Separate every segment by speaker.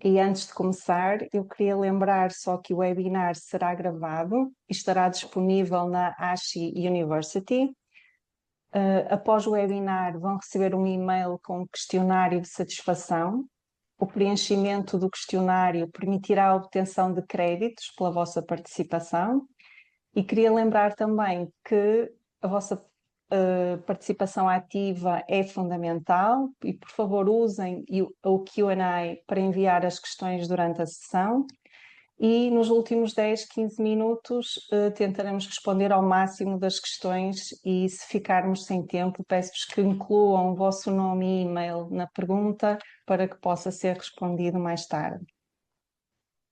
Speaker 1: E antes de começar, eu queria lembrar só que o webinar será gravado e estará disponível na ASHI University. Após o webinar, vão receber um e-mail com um questionário de satisfação. O preenchimento do questionário permitirá a obtenção de créditos pela vossa participação. E queria lembrar também que a vossa participação ativa é fundamental e, por favor, usem o Q&A para enviar as questões durante a sessão e nos últimos 10, 15 minutos tentaremos responder ao máximo das questões e, se ficarmos sem tempo, peço-vos que incluam o vosso nome e e-mail na pergunta para que possa ser respondido mais tarde.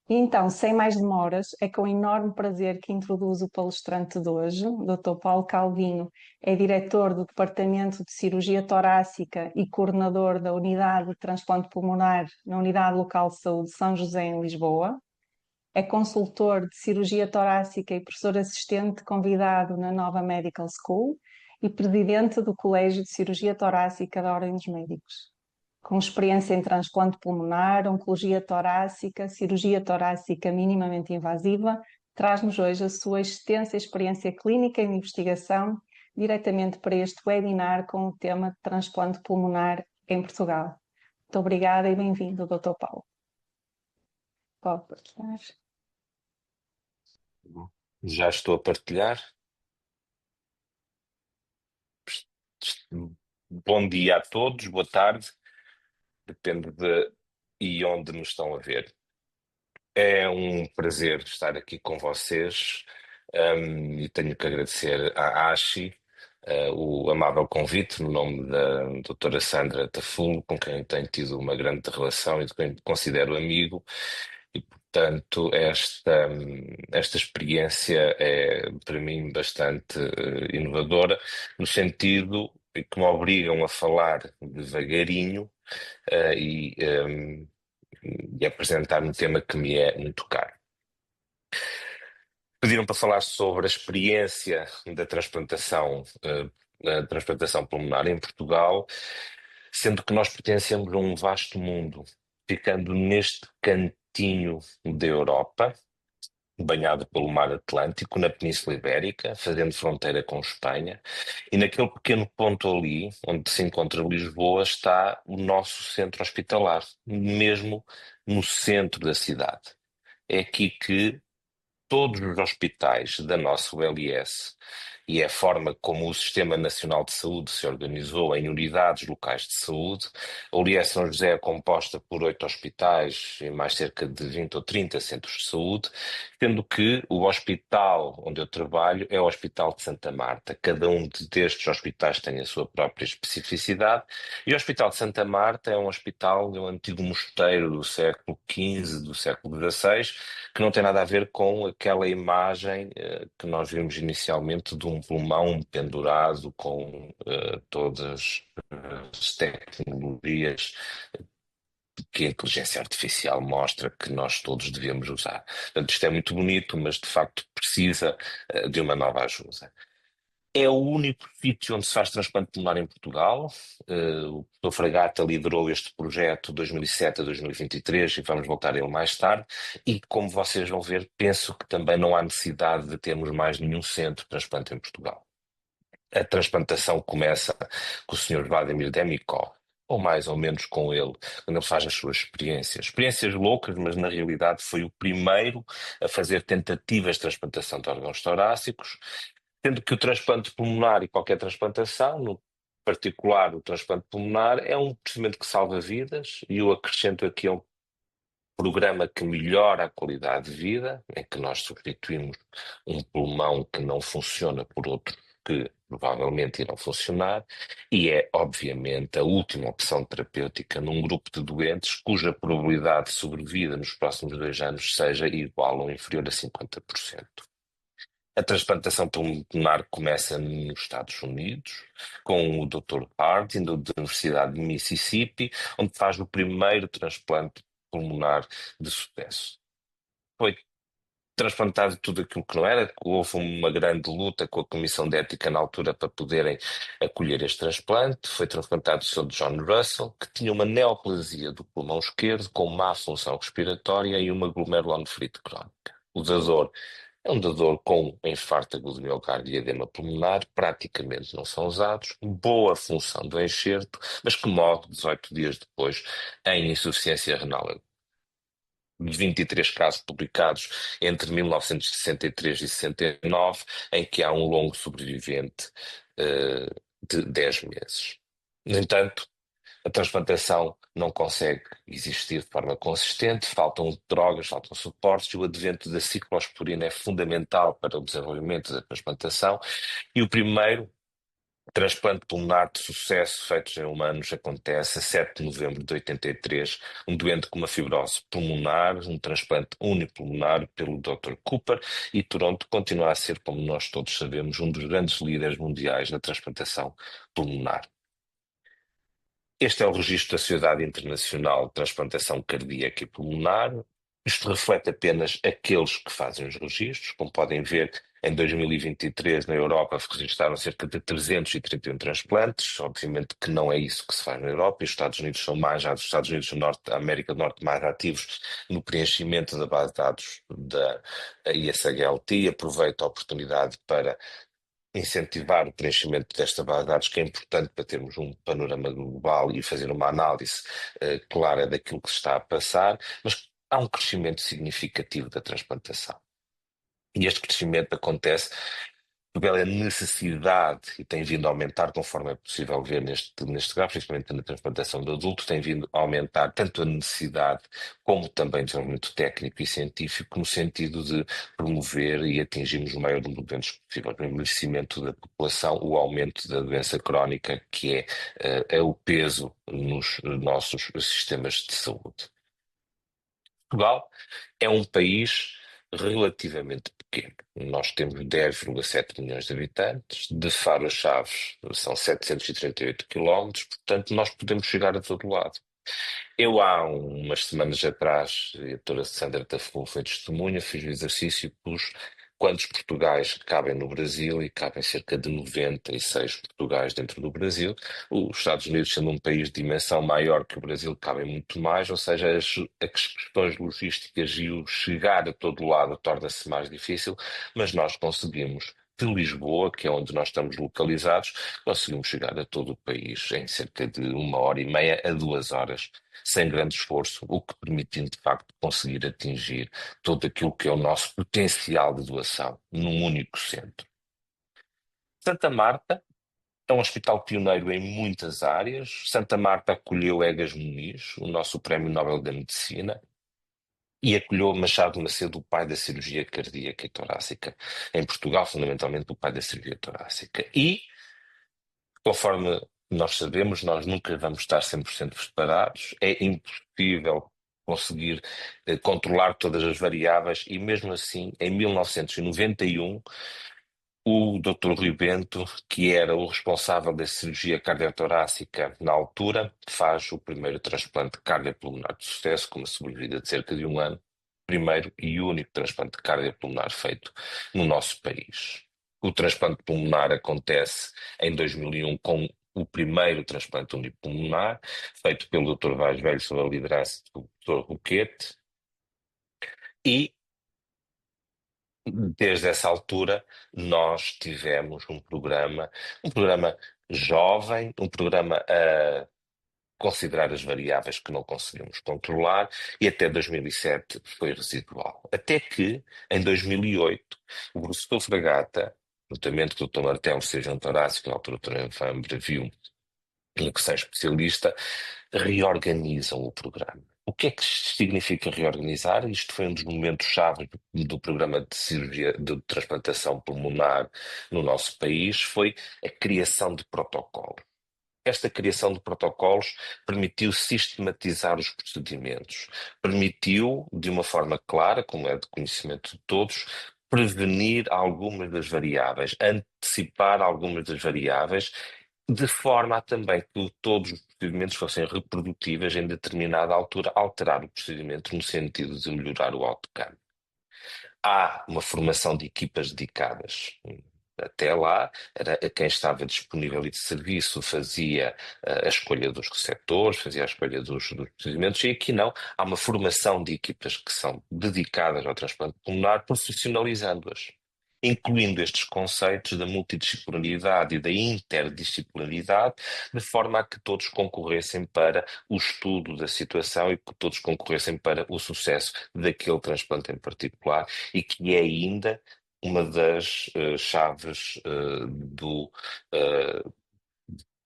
Speaker 1: E então, sem mais demoras, é com enorme prazer que introduzo o palestrante de hoje, o Dr. Paulo Calvinho, é diretor do Departamento de Cirurgia Torácica e coordenador da Unidade de Transplante Pulmonar na Unidade Local de Saúde São José, em Lisboa. É consultor de cirurgia torácica e professor assistente convidado na Nova Medical School e presidente do Colégio de Cirurgia Torácica da Ordem dos Médicos. Com experiência em transplante pulmonar, oncologia torácica, cirurgia torácica minimamente invasiva, traz-nos hoje a sua extensa experiência clínica e de investigação diretamente para este webinar com o tema de transplante pulmonar em Portugal. Muito obrigada e bem-vindo, Dr. Paulo. Pode partilhar.
Speaker 2: Já estou a partilhar. Bom dia a todos, boa tarde, depende de e onde nos estão a ver. É um prazer estar aqui com vocês e tenho que agradecer à ASHI o amável convite no nome da doutora Sandra Tafulo, com quem tenho tido uma grande relação e de quem considero amigo. E, portanto, esta experiência é, para mim, bastante inovadora, no sentido que me obrigam a falar devagarinho e apresentar um tema que me é muito caro. Pediram para falar sobre a experiência da transplantação pulmonar em Portugal, sendo que nós pertencemos a um vasto mundo, ficando neste cantinho da Europa, banhado pelo Mar Atlântico, na Península Ibérica, fazendo fronteira com Espanha, e naquele pequeno ponto ali, onde se encontra Lisboa, está o nosso centro hospitalar, mesmo no centro da cidade. É aqui que todos os hospitais da nossa ULS e é a forma como o Sistema Nacional de Saúde se organizou em unidades locais de saúde. A ULS São José é composta por 8 hospitais e mais cerca de 20 ou 30 centros de saúde, sendo que o hospital onde eu trabalho é o Hospital de Santa Marta. Cada um destes hospitais tem a sua própria especificidade e o Hospital de Santa Marta é um hospital de um antigo mosteiro do século XV, do século XVI, que não tem nada a ver com aquela imagem que nós vimos inicialmente de um pulmão pendurado com todas as tecnologias que a inteligência artificial mostra que nós todos devemos usar. Portanto, isto é muito bonito, mas de facto precisa de uma nova ajuda. É o único sítio onde se faz transplante pulmonar em Portugal. O Dr. Fragata liderou este projeto de 2007 a 2023 e vamos voltar a ele mais tarde. E como vocês vão ver, penso que também não há necessidade de termos mais nenhum centro de transplante em Portugal. A transplantação começa com o Sr. Vladimir Demikov, ou mais ou menos com ele, quando ele faz as suas experiências. Experiências loucas, mas na realidade foi o primeiro a fazer tentativas de transplantação de órgãos torácicos, sendo que o transplante pulmonar e qualquer transplantação, no particular o transplante pulmonar, é um procedimento que salva vidas, e eu acrescento aqui um programa que melhora a qualidade de vida, em que nós substituímos um pulmão que não funciona por outro que provavelmente irão funcionar, e é, obviamente, a última opção terapêutica num grupo de doentes cuja probabilidade de sobrevida nos próximos 2 anos seja igual ou inferior a 50%. A transplantação pulmonar começa nos Estados Unidos, com o Dr. Harding, da Universidade de Mississippi, onde faz o primeiro transplante pulmonar de sucesso. Foi transplantado tudo aquilo que não era. Houve uma grande luta com a Comissão de Ética na altura para poderem acolher este transplante. Foi transplantado o Sr. John Russell, que tinha uma neoplasia do pulmão esquerdo com má função respiratória e uma glomerulonefrite crónica. O dador é um dador com infarto agudo de miocárdio e edema pulmonar, praticamente não são usados, boa função do enxerto, mas que morre 18 dias depois em insuficiência renal. De 23 casos publicados entre 1963 e 69, em que há um longo sobrevivente eh, de 10 meses. No entanto, a transplantação não consegue existir de forma consistente, faltam drogas, faltam suportes, e o advento da ciclosporina é fundamental para o desenvolvimento da transplantação. E o primeiro transplante pulmonar de sucesso feito em humanos acontece a 7 de novembro de 83, um doente com uma fibrose pulmonar, um transplante unipulmonar pelo Dr. Cooper, e Toronto continua a ser, como nós todos sabemos, um dos grandes líderes mundiais na transplantação pulmonar. Este é o registro da Sociedade Internacional de Transplantação Cardíaca e Pulmonar. Isto reflete apenas aqueles que fazem os registros. Como podem ver, em 2023, na Europa, registaram cerca de 331 transplantes. Obviamente que não é isso que se faz na Europa, e os Estados Unidos são mais, já os Estados Unidos do Norte, a América do Norte, mais ativos no preenchimento da base de dados da ISHLT. Aproveito a oportunidade para incentivar o preenchimento desta base de dados, que é importante para termos um panorama global e fazer uma análise clara daquilo que se está a passar, mas há um crescimento significativo da transplantação. E este crescimento acontece pela necessidade, e tem vindo a aumentar conforme é possível ver neste gráfico, principalmente na transplantação do adulto, tem vindo a aumentar tanto a necessidade como também o desenvolvimento técnico e científico, no sentido de promover e atingirmos o maior número de doentes possível, o envelhecimento da população, o aumento da doença crónica, que é o peso nos nossos sistemas de saúde. Portugal é um país relativamente pequeno. Nós temos 10,7 milhões de habitantes, de Faro a Chaves são 738 quilómetros, portanto nós podemos chegar a todo lado. Eu há umas semanas atrás, e a doutora Sandra Tafou foi testemunha, fiz o exercício, pus quantos Portugais cabem no Brasil, e cabem cerca de 96 Portugais dentro do Brasil. Os Estados Unidos, sendo um país de dimensão maior que o Brasil, cabem muito mais, ou seja, as questões logísticas e o chegar a todo lado torna-se mais difícil, mas nós conseguimos. De Lisboa, que é onde nós estamos localizados, conseguimos chegar a todo o país em cerca de 1 hora e meia a 2 horas, sem grande esforço, o que permite, de facto, conseguir atingir todo aquilo que é o nosso potencial de doação num único centro. Santa Marta é um hospital pioneiro em muitas áreas. Santa Marta acolheu Egas Muniz, o nosso Prémio Nobel da Medicina, e acolheu Machado Macedo, o pai da cirurgia cardíaca e torácica em Portugal, fundamentalmente o pai da cirurgia torácica. E, conforme nós sabemos, nós nunca vamos estar 100% preparados, é impossível conseguir controlar todas as variáveis, e mesmo assim, em 1991, o Dr. Rui Bento, que era o responsável da cirurgia cardiotorácica na altura, faz o primeiro transplante cardiopulmonar de sucesso, com uma sobrevida de cerca de 1 ano, primeiro e único transplante cardiopulmonar feito no nosso país. O transplante pulmonar acontece em 2001 com o primeiro transplante unipulmonar, feito pelo Dr. Vaz Velho sob a liderança do Dr. Roquete, e desde essa altura nós tivemos um programa jovem, um programa a considerar as variáveis que não conseguimos controlar, e até 2007 foi residual. Até que, em 2008, o professor Fragata, juntamente com o Dr. Martelo Cirurgião Torácico, na altura o Dr. Anfambre, viu em que é especialista, reorganizam o programa. O que é que significa reorganizar? Isto foi um dos momentos-chave do programa de cirurgia de transplantação pulmonar no nosso país, foi a criação de protocolos. Esta criação de protocolos permitiu sistematizar os procedimentos, permitiu, de uma forma clara, como é de conhecimento de todos, prevenir algumas das variáveis, antecipar algumas das variáveis, de forma a também que todos os procedimentos fossem reprodutíveis em determinada altura, alterar o procedimento no sentido de melhorar o outcome. Há uma formação de equipas dedicadas. Até lá, era quem estava disponível e de serviço fazia a escolha dos receptores, fazia a escolha dos procedimentos, e aqui não. Há uma formação de equipas que são dedicadas ao transplante pulmonar, profissionalizando-as, incluindo estes conceitos da multidisciplinaridade e da interdisciplinaridade, de forma a que todos concorressem para o estudo da situação e que todos concorressem para o sucesso daquele transplante em particular, e que é ainda uma das chaves dos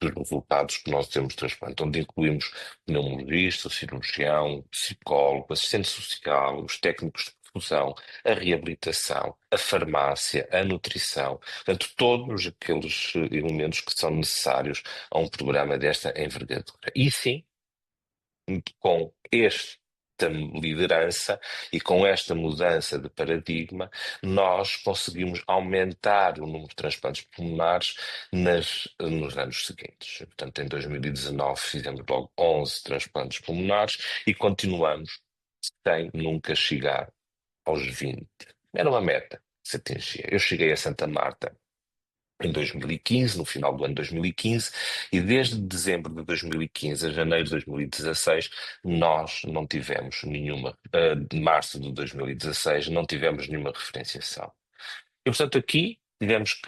Speaker 2: resultados que nós temos de transplante, onde incluímos pneumologista, cirurgião, psicólogo, assistente social, os técnicos de perfusão, a reabilitação, a farmácia, a nutrição, portanto, todos aqueles elementos que são necessários a um programa desta envergadura. E sim, com esta liderança e com esta mudança de paradigma, nós conseguimos aumentar o número de transplantes pulmonares nos anos seguintes. Portanto, em 2019 fizemos logo 11 transplantes pulmonares e continuamos sem nunca chegar aos 20. Era uma meta que se atingia. Eu cheguei a Santa Marta em 2015, no final do ano de 2015, e desde dezembro de 2015 a janeiro de 2016, nós não tivemos nenhuma, de março de 2016, não tivemos nenhuma referenciação. E, portanto, aqui tínhamos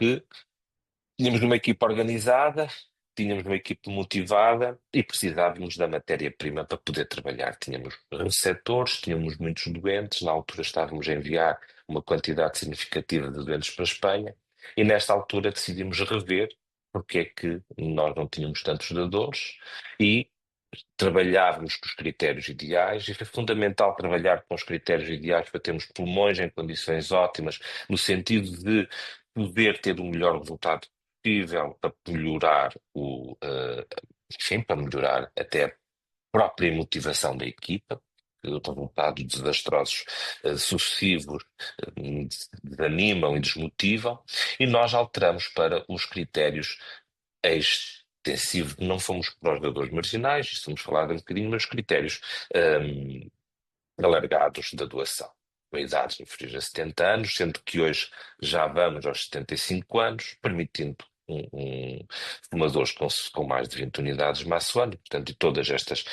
Speaker 2: uma equipa organizada, tínhamos uma equipe motivada e precisávamos da matéria-prima para poder trabalhar. Tínhamos receptores, tínhamos muitos doentes, na altura estávamos a enviar uma quantidade significativa de doentes para a Espanha, e nesta altura decidimos rever porque é que nós não tínhamos tantos dadores e trabalhávamos com os critérios ideais, e foi fundamental trabalhar com os critérios ideais para termos pulmões em condições ótimas, no sentido de poder ter o melhor resultado possível para melhorar enfim, para melhorar até a própria motivação da equipa. Resultados desastrosos sucessivos desanimam e desmotivam, e nós alteramos para os critéririos extensivo, não fomos para os dadores marginais, isso vamos falar um bocadinho, mas critérios hum, alargados da doação. Com idades inferiores a 70 anos, sendo que hoje já vamos aos 75 anos, permitindo fumadores com mais de 20 unidades maço-ano, portanto, e todos estes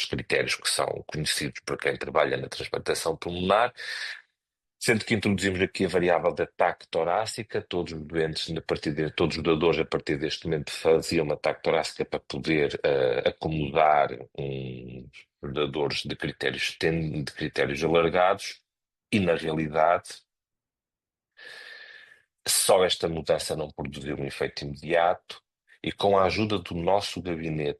Speaker 2: critérios que são conhecidos por quem trabalha na transplantação pulmonar. Sendo que introduzimos aqui a variável de ataque torácica, todos os doentes, todos os doadores, a partir deste momento, faziam uma ataque torácica para poder acomodar dadores de critérios alargados, e na realidade, só esta mudança não produziu um efeito imediato, e com a ajuda do nosso gabinete,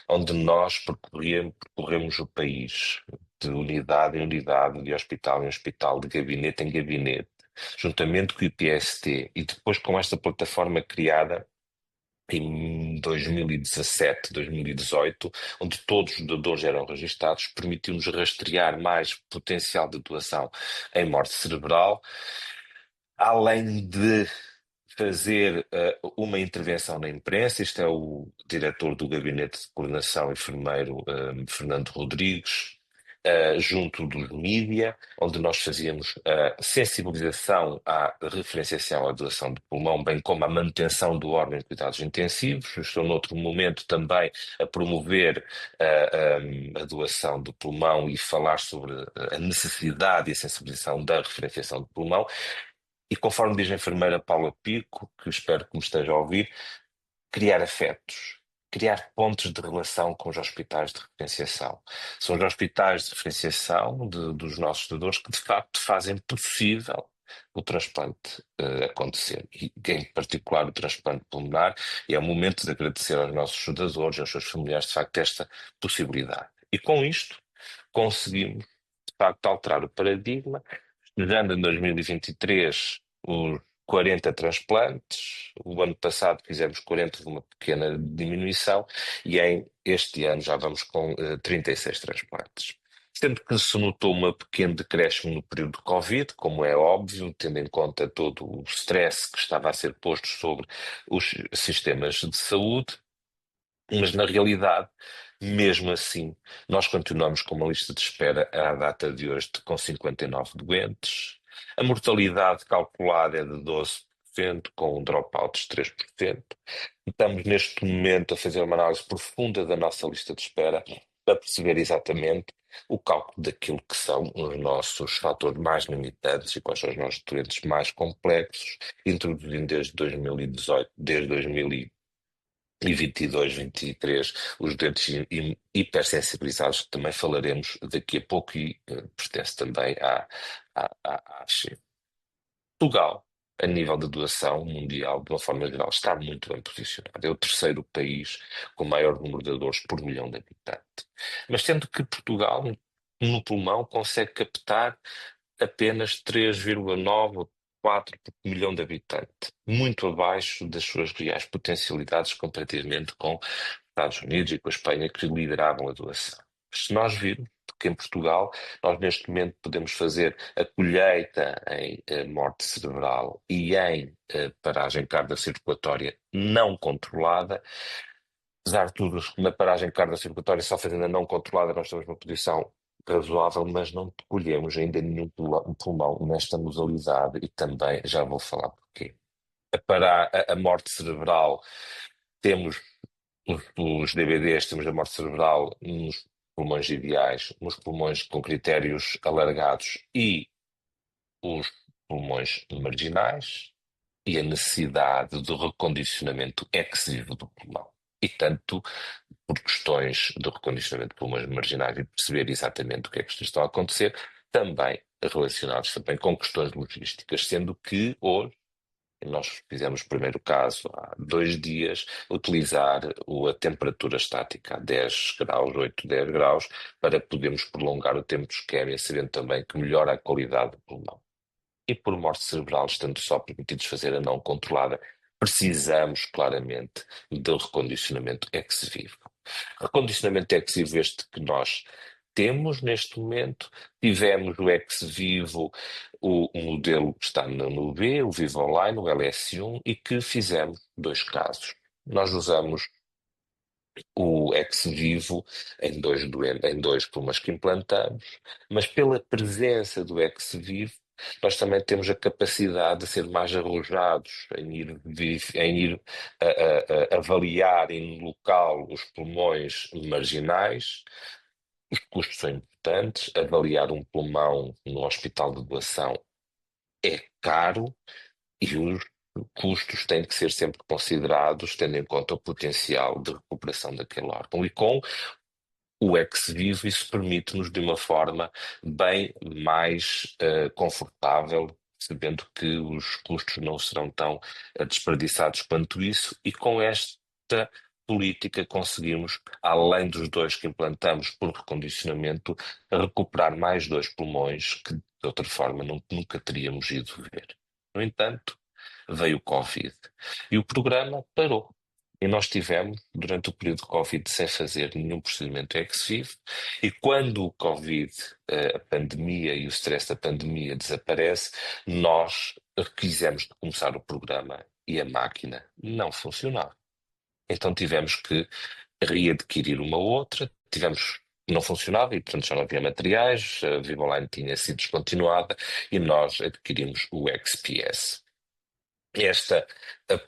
Speaker 2: onde nós percorremos o país, de unidade em unidade, de hospital em hospital, de gabinete em gabinete, juntamente com o IPST, e depois com esta plataforma criada em 2017, 2018, onde todos os doadores eram registados, permitiu-nos rastrear mais potencial de doação em morte cerebral, além de fazer uma intervenção na imprensa. Isto é o diretor do Gabinete de Coordenação Enfermeiro, Fernando Rodrigues, junto dos mídia, onde nós fazíamos a sensibilização à referenciação à doação de pulmão, bem como à manutenção do órgão em cuidados intensivos. Eu estou, noutro momento, também a promover a doação de pulmão e falar sobre a necessidade e a sensibilização da referenciação de pulmão. E conforme diz a enfermeira Paula Pico, que espero que me esteja a ouvir, criar afetos, criar pontos de relação com os hospitais de referenciação. São os hospitais de referenciação dos nossos doadores que, de facto, fazem possível o transplante acontecer, e em particular o transplante pulmonar, e é o momento de agradecer aos nossos doadores e aos seus familiares, de facto, esta possibilidade. E com isto conseguimos, de facto, alterar o paradigma, chegando em 2023 os 40 transplantes. O ano passado fizemos 40, de uma pequena diminuição, e este ano já vamos com 36 transplantes. Sendo que se notou um pequeno decréscimo no período de Covid, como é óbvio, tendo em conta todo o stress que estava a ser posto sobre os sistemas de saúde, mas na realidade Mesmo assim, nós continuamos com uma lista de espera à data de hoje com 59 doentes. A mortalidade calculada é de 12%, com um dropout de 3%. Estamos neste momento a fazer uma análise profunda da nossa lista de espera para perceber exatamente o cálculo daquilo que são os nossos fatores mais limitantes e quais são os nossos doentes mais complexos, introduzindo desde 2018, desde 2022, 23, os doentes hipersensibilizados, que também falaremos daqui a pouco e pertence também à ASHE. Portugal, a nível de doação mundial, de uma forma geral, está muito bem posicionado. É o terceiro país com maior número de doadores por milhão de habitantes. Mas sendo que Portugal, no pulmão, consegue captar apenas 3,9 ou 4 por milhão de habitantes, muito abaixo das suas reais potencialidades comparativamente com os Estados Unidos e com a Espanha, que lideravam a doação. Se nós virmos que em Portugal nós neste momento podemos fazer a colheita em morte cerebral e em paragem cardiocirculatória não controlada, apesar de tudo, na paragem cardiocirculatória só fazendo a não controlada nós estamos numa posição razoável, mas não colhemos ainda nenhum pulmão nesta modalidade e também já vou falar porquê. Para a morte cerebral, temos os DBDs, temos a morte cerebral nos pulmões ideais, nos pulmões com critérios alargados e os pulmões marginais e a necessidade do recondicionamento ex-vivo do pulmão. E tanto por questões de recondicionamento de pulmões marginais e perceber exatamente o que é que está a acontecer, também relacionados também com questões logísticas, sendo que hoje nós fizemos o primeiro caso há 2 dias, utilizar a temperatura estática a 10 graus, 8, 10 graus, para podermos prolongar o tempo de isquemia, sabendo também que melhora a qualidade do pulmão. E por morte cerebral, estando só permitidos fazer a não controlada, precisamos claramente do recondicionamento ex-vivo. Recondicionamento ex-vivo este que nós temos neste momento, tivemos o ex-vivo, o modelo que está no B, o Vivo Online, o LS1, e que fizemos 2 casos. Nós usamos o ex-vivo em dois pulmões que implantamos, mas pela presença do ex-vivo, nós também temos a capacidade de ser mais arrojados em ir avaliar em local os pulmões marginais. Os custos são importantes. Avaliar um pulmão no hospital de doação é caro e os custos têm que ser sempre considerados, tendo em conta o potencial de recuperação daquele órgão. E com o ex-vivo, isso permite-nos, de uma forma bem mais confortável, sabendo que os custos não serão tão desperdiçados quanto isso, e com esta política conseguimos, além dos 2 que implantamos por recondicionamento, recuperar mais 2 pulmões que, de outra forma, nunca teríamos ido ver. No entanto, veio o Covid e o programa parou. E nós tivemos, durante o período de Covid, sem fazer nenhum procedimento ex-vivo, e quando o Covid, a pandemia e o stress da pandemia desaparece, nós quisemos começar o programa e a máquina não funcionava. Então tivemos que readquirir uma outra, não funcionava e, portanto, já não havia materiais, a Vivo Online tinha sido descontinuada e nós adquirimos o XPS. Esta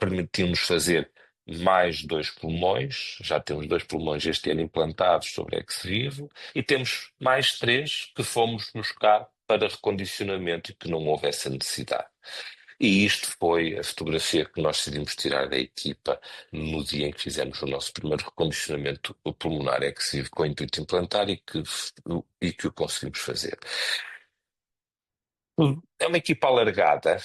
Speaker 2: permitiu-nos fazer mais 2 pulmões, já temos 2 pulmões este ano implantados sobre ex-vivo, e temos mais 3 que fomos buscar para recondicionamento e que não houve essa necessidade. E isto foi a fotografia que nós decidimos tirar da equipa no dia em que fizemos o nosso primeiro recondicionamento pulmonar ex-vivo com o intuito de implantar e que o conseguimos fazer. É uma equipa alargada.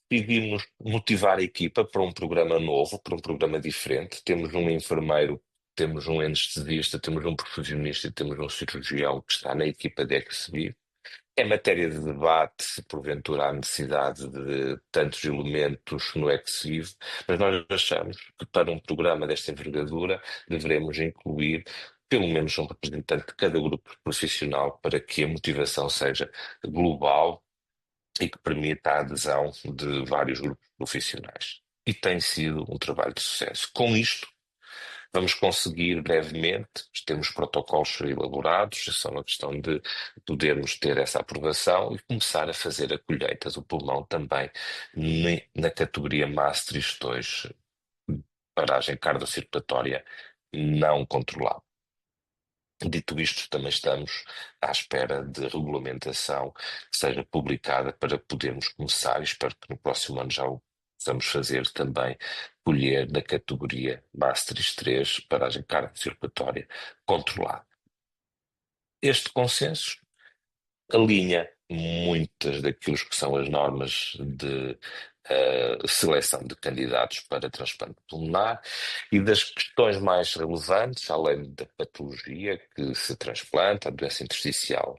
Speaker 2: Decidimos motivar a equipa para um programa novo, para um programa diferente. Temos um enfermeiro, temos um anestesista, temos um perfusionista e temos um cirurgião que está na equipa de XV. É matéria de debate se porventura há necessidade de tantos elementos no ex-vivo, mas nós achamos que para um programa desta envergadura devemos incluir pelo menos um representante de cada grupo profissional para que a motivação seja global e que permita a adesão de vários grupos profissionais. E tem sido um trabalho de sucesso. Com isto, Vamos conseguir brevemente, temos protocolos elaborados, é só uma questão de podermos ter essa aprovação e começar a fazer a colheita do pulmão também na categoria Maastricht 2, paragem cardiocirculatória não controlada. Dito isto, também estamos à espera de regulamentação que seja publicada para podermos começar, e espero que no próximo ano já o possamos fazer também, colher na categoria Maastricht 3, paragem cardiocirculatória controlada. Este consenso alinha muitas daquilo que são as normas de seleção de candidatos para transplante pulmonar e das questões mais relevantes, além da patologia que se transplanta, a doença intersticial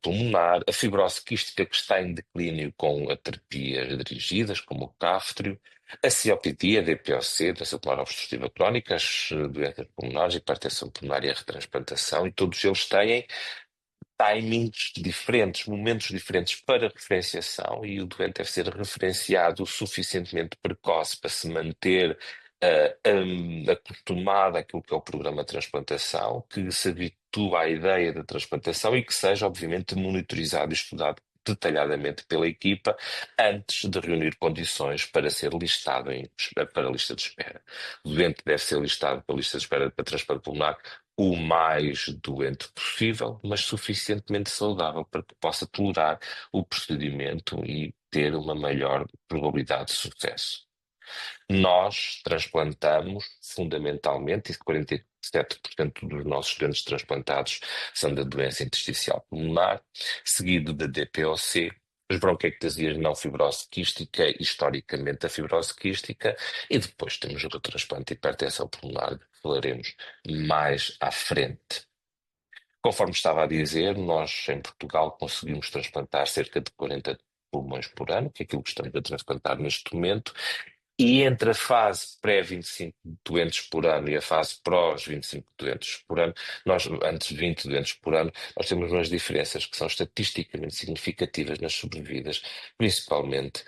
Speaker 2: pulmonar, a fibrose quística que está em declínio com a terapias dirigidas, como o CAFTRIO, a COPD, a DPOC, doença pulmonar obstrutiva crónica, as doenças pulmonares, hipertensão pulmonar e a retransplantação, e todos eles têm timings diferentes, momentos diferentes para referenciação e o doente deve ser referenciado suficientemente precoce para se manter acostumado àquilo que é o programa de transplantação, que se habitua à ideia da transplantação e que seja, obviamente, monitorizado e estudado detalhadamente pela equipa antes de reunir condições para ser listado para a lista de espera. O doente deve ser listado para a lista de espera para transplante pulmonar o mais doente possível, mas suficientemente saudável para que possa tolerar o procedimento e ter uma maior probabilidade de sucesso. Nós transplantamos, fundamentalmente, e 47% dos nossos doentes transplantados são da doença intersticial pulmonar, seguido da DPOC, as bronquiectasias não fibrose quística, historicamente a fibrose quística, e depois temos o transplante de hipertensão pulmonar, que falaremos mais à frente. Conforme estava a dizer, nós em Portugal conseguimos transplantar cerca de 40 pulmões por ano, que é aquilo que estamos a transplantar neste momento, e entre a fase pré-25 doentes por ano e a fase prós 25 doentes por ano, nós, antes de 20 doentes por ano, nós temos umas diferenças que são estatisticamente significativas nas sobrevidas, principalmente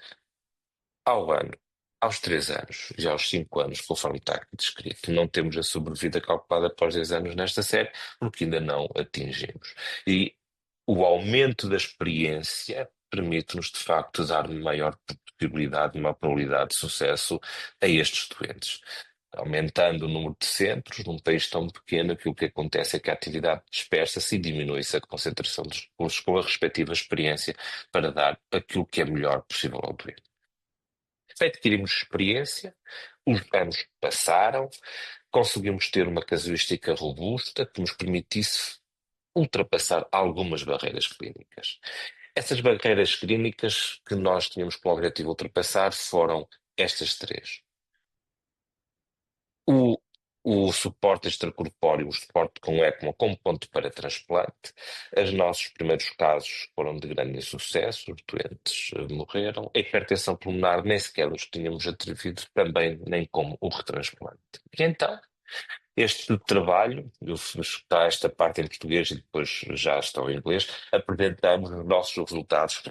Speaker 2: ao ano, aos 3 anos e aos 5 anos, conforme está aqui descrito. Não temos a sobrevida calculada após 10 anos nesta série, porque ainda não atingimos. E o aumento da experiência permite-nos, de facto, dar maior possibilidade, maior probabilidade de sucesso a estes doentes. Aumentando o número de centros, num país tão pequeno, aquilo que acontece é que a atividade dispersa-se e diminui-se a concentração dos recursos com a respectiva experiência para dar aquilo que é melhor possível ao doente. Adquirimos experiência, os anos passaram, conseguimos ter uma casuística robusta que nos permitisse ultrapassar algumas barreiras clínicas. Essas barreiras clínicas que nós tínhamos como objetivo ultrapassar foram estas três. O, o suporte extracorpóreo, o suporte com ECMO como ponto para transplante. Os nossos primeiros casos foram de grande insucesso, os doentes morreram. A hipertensão pulmonar nem sequer nos tínhamos atrevido também, nem como o retransplante. E então, este trabalho, está esta parte em português e depois já está em inglês, apresentamos os nossos resultados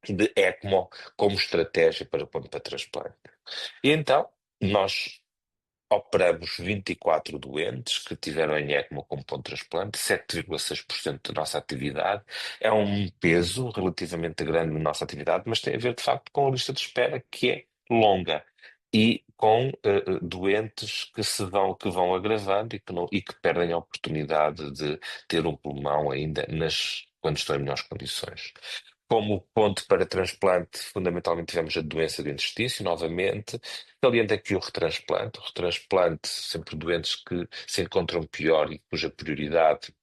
Speaker 2: de ECMO como estratégia para o ponto para transplante. E então, nós operamos 24 doentes que tiveram em ECMO como ponto de transplante, 7,6% da nossa atividade. É um peso relativamente grande na nossa atividade, mas tem a ver, de facto, com a lista de espera que é longa e com doentes que vão agravando e que perdem a oportunidade de ter um pulmão ainda quando estão em melhores condições. Como ponto para transplante, fundamentalmente tivemos a doença do interstício, novamente. Salienta aqui o retransplante. O retransplante, sempre doentes que se encontram pior e cuja prioridade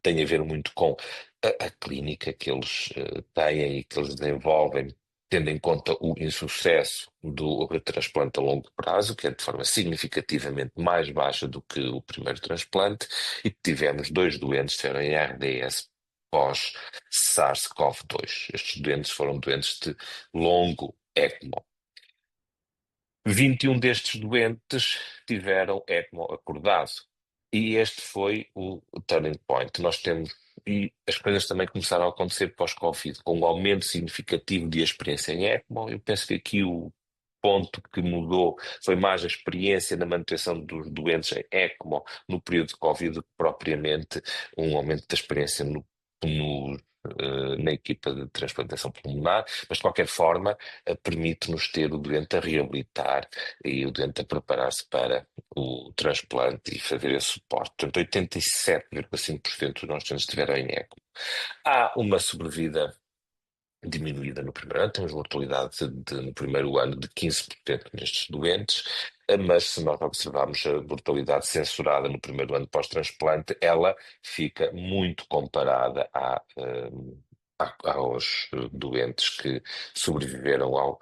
Speaker 2: tem a ver muito com a clínica que eles têm e que eles desenvolvem, tendo em conta o insucesso do retransplante a longo prazo, que é de forma significativamente mais baixa do que o primeiro transplante, e tivemos dois doentes que tiveram em RDS pós-SARS-CoV-2. Estes doentes foram doentes de longo ECMO. 21 destes doentes tiveram ECMO acordado. E este foi o turning point. E as coisas também começaram a acontecer pós-Covid, com um aumento significativo de experiência em ECMO. Eu penso que aqui ponto que mudou foi mais a experiência na manutenção dos doentes em ECMO no período de Covid do que propriamente um aumento da experiência na equipa de transplantação pulmonar, mas de qualquer forma permite-nos ter o doente a reabilitar e o doente a preparar-se para o transplante e fazer esse suporte. Portanto, 87,5% dos nossos doentes estiveram em ECMO. Há uma sobrevida diminuída no primeiro ano, temos mortalidade no primeiro ano de 15% nestes doentes, mas se nós observarmos a mortalidade censurada no primeiro ano pós-transplante, ela fica muito comparada aos doentes que sobreviveram aos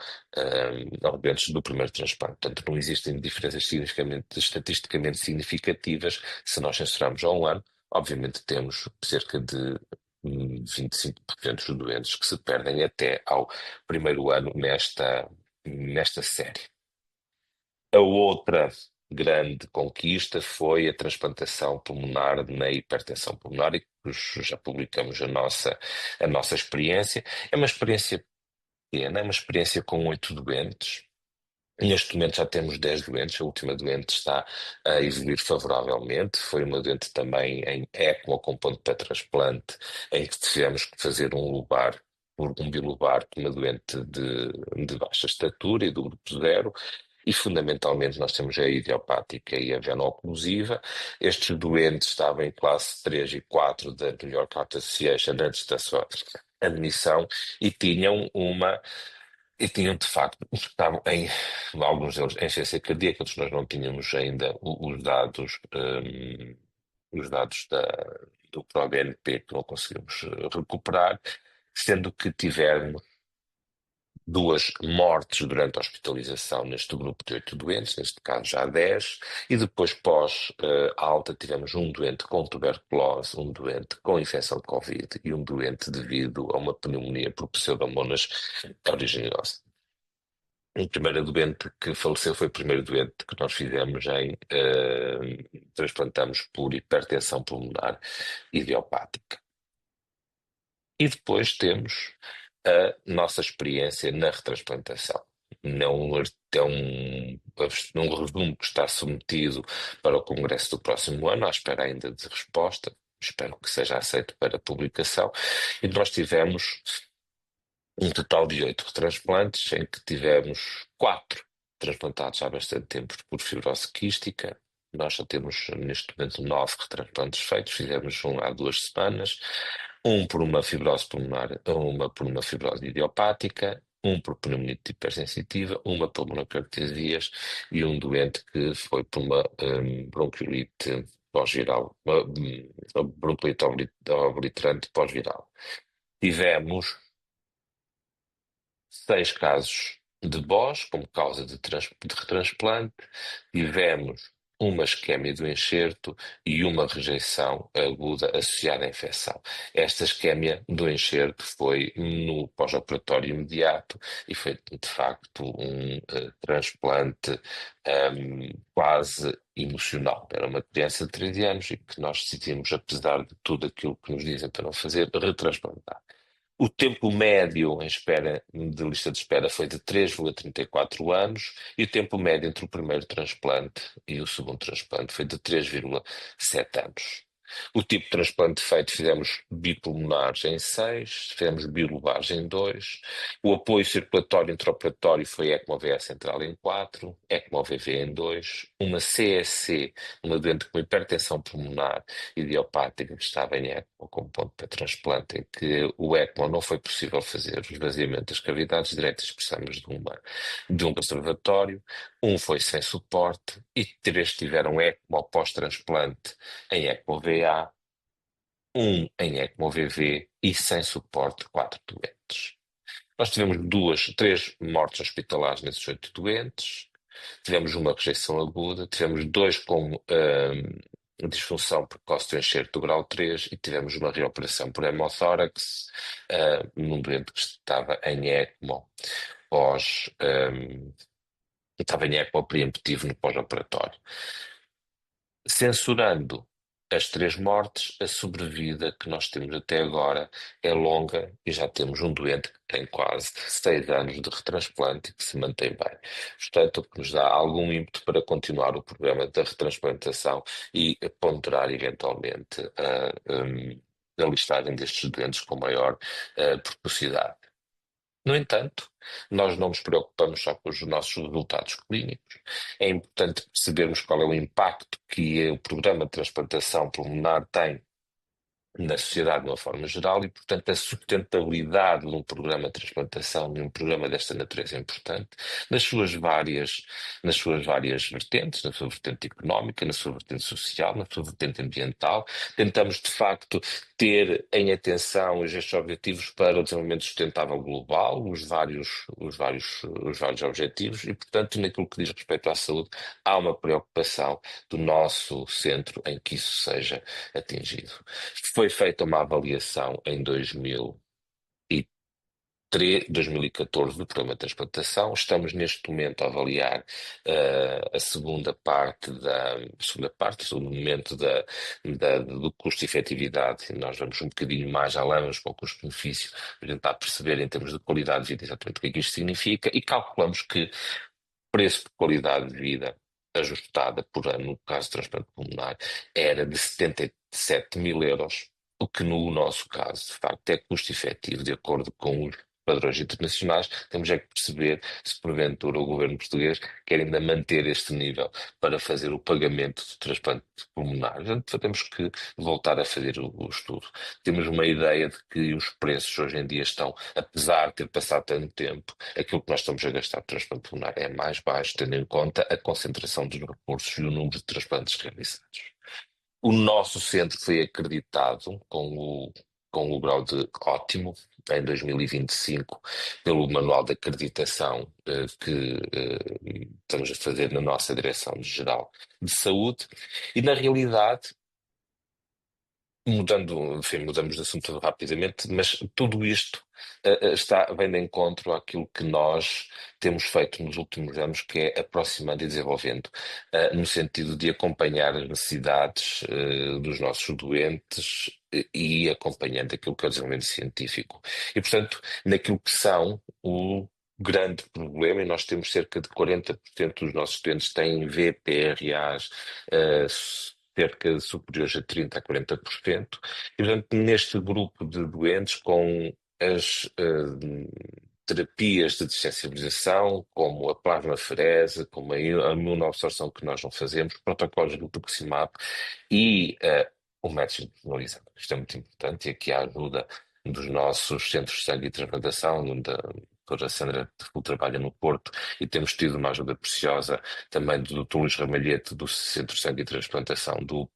Speaker 2: doentes do primeiro transplante. Portanto, não existem diferenças estatisticamente significativas se nós censurarmos a um ano. Obviamente temos cerca de 25% dos doentes que se perdem até ao primeiro ano nesta série. A outra grande conquista foi a transplantação pulmonar na hipertensão pulmonar, e que já publicamos a nossa experiência. É uma experiência pequena, é uma experiência com 8 doentes. Neste momento já temos 10 doentes, a última doente está a evoluir favoravelmente. Foi uma doente também em ECMO com ponto de transplante, em que tivemos que fazer um bilobar com uma doente de baixa estatura e do grupo 0. E fundamentalmente nós temos a idiopática e a veno-oclusiva. Estes doentes estavam em classe 3 e 4 da New York Heart Association antes da sua admissão e tinham de facto, estavam alguns deles em ciência cardíaca, outros nós não tínhamos ainda os dados do ProBNP que não conseguimos recuperar, sendo que tivemos duas mortes durante a hospitalização neste grupo de 8 doentes, neste caso já 10, e depois pós-alta tivemos um doente com tuberculose, um doente com infecção de Covid e um doente devido a uma pneumonia por pseudomonas aeruginosa. O primeiro doente que faleceu foi o primeiro doente que nós fizemos transplantamos por hipertensão pulmonar idiopática. E depois temos a nossa experiência na retransplantação. Não é um resumo que está submetido para o Congresso do próximo ano, à espera ainda de resposta. Espero que seja aceito para publicação. E nós tivemos um total de 8 transplantes, em que tivemos 4 transplantados há bastante tempo por fibrose quística. Nós já temos neste momento 9 transplantes feitos, fizemos um há 2 semanas, um por uma fibrose pulmonar, uma por uma fibrose idiopática, um por pneumonite hipersensitiva, uma por monocardias e um doente que foi por uma bronquiolite pós-viral, uma bronquiolite obliterante pós-viral. Tivemos 6 casos de BOS como causa de retransplante, tivemos uma isquémia do enxerto e uma rejeição aguda associada à infecção. Esta isquémia do enxerto foi no pós-operatório imediato e foi, de facto, um transplante quase emocional. Era uma criança de 13 anos e que nós decidimos, apesar de tudo aquilo que nos dizem para não fazer, retransplantar. O tempo médio em espera, de lista de espera foi de 3,34 anos e o tempo médio entre o primeiro transplante e o segundo transplante foi de 3,7 anos. O tipo de transplante feito, fizemos bipulmonares em 6, fizemos bilobares em 2. O apoio circulatório intraoperatório foi ECMO-VE central em 4, ECMO-VV em 2. Uma CSC, uma doente com hipertensão pulmonar idiopática que estava em ECMO com ponto para transplante, em que o ECMO não foi possível fazer o esvaziamento das cavidades diretas, precisamos de um conservatório. Um foi sem suporte e 3 tiveram ECMO pós-transplante em ECMO-VA, um em ECMO-VV e sem suporte 4 doentes. Nós tivemos 3 mortes hospitalares nesses 8 doentes, tivemos uma rejeição aguda, tivemos 2 com disfunção precoce do enxerto do grau 3 e tivemos uma reoperação por hemótórax num doente que estava em ECMO pós, estava em ECMO preemptivo no pós-operatório. Censurando as 3 mortes, a sobrevida que nós temos até agora é longa e já temos um doente que tem quase 6 anos de retransplante e que se mantém bem. Portanto, o que nos dá algum ímpeto para continuar o programa da retransplantação e ponderar eventualmente a listagem destes doentes com maior precocidade. No entanto, nós não nos preocupamos só com os nossos resultados clínicos. É importante percebermos qual é o impacto que o programa de transplantação pulmonar tem na sociedade de uma forma geral e, portanto, a sustentabilidade de um programa de transplantação, de um programa desta natureza é importante, nas suas várias vertentes, na sua vertente económica, na sua vertente social, na sua vertente ambiental. Tentamos, de facto, ter em atenção estes objetivos para o desenvolvimento sustentável global, os vários objetivos, e, portanto, naquilo que diz respeito à saúde, há uma preocupação do nosso centro em que isso seja atingido. Foi feita uma avaliação em 2014 do programa de transplantação. Estamos neste momento a avaliar a segunda parte, o segundo momento do custo e efetividade. E nós vamos um bocadinho mais além, vamos para o custo-benefício, para tentar perceber em termos de qualidade de vida exatamente o que é que isto significa e calculamos que preço de qualidade de vida ajustada por ano, no caso de transplante pulmonar, era de 77.000 euros, o que no nosso caso, de facto, é custo efetivo, de acordo com os padrões internacionais. Temos é que perceber se porventura o governo português quer ainda manter este nível para fazer o pagamento do transplante pulmonar. Portanto, temos que voltar a fazer o estudo. Temos uma ideia de que os preços hoje em dia estão, apesar de ter passado tanto tempo, aquilo que nós estamos a gastar de transplante pulmonar é mais baixo, tendo em conta a concentração dos recursos e o número de transplantes realizados. O nosso centro foi acreditado com o grau de ótimo em 2025 pelo manual de acreditação que estamos a fazer na nossa Direção-Geral de Saúde e, na realidade, mudando, enfim, mudamos de assunto rapidamente, mas tudo isto vem de encontro àquilo que nós temos feito nos últimos anos, que é aproximando e desenvolvendo, no sentido de acompanhar as necessidades dos nossos doentes e acompanhando aquilo que é o desenvolvimento científico. E, portanto, naquilo que são o grande problema, e nós temos cerca de 40% dos nossos doentes têm VPRAs cerca de superiores a 30% a 40%. E, portanto, neste grupo de doentes com as terapias de dessensibilização, como a plasmaferese, como a imunoabsorção que nós não fazemos, protocolos de rituximab e o método personalizado. Isto é muito importante e aqui a ajuda dos nossos centros de sangue e transplantação, onde a doutora Sandra trabalha no Porto, e temos tido uma ajuda preciosa também do Dr. Luís Ramalhete, do Centro de Sangue e Transplantação de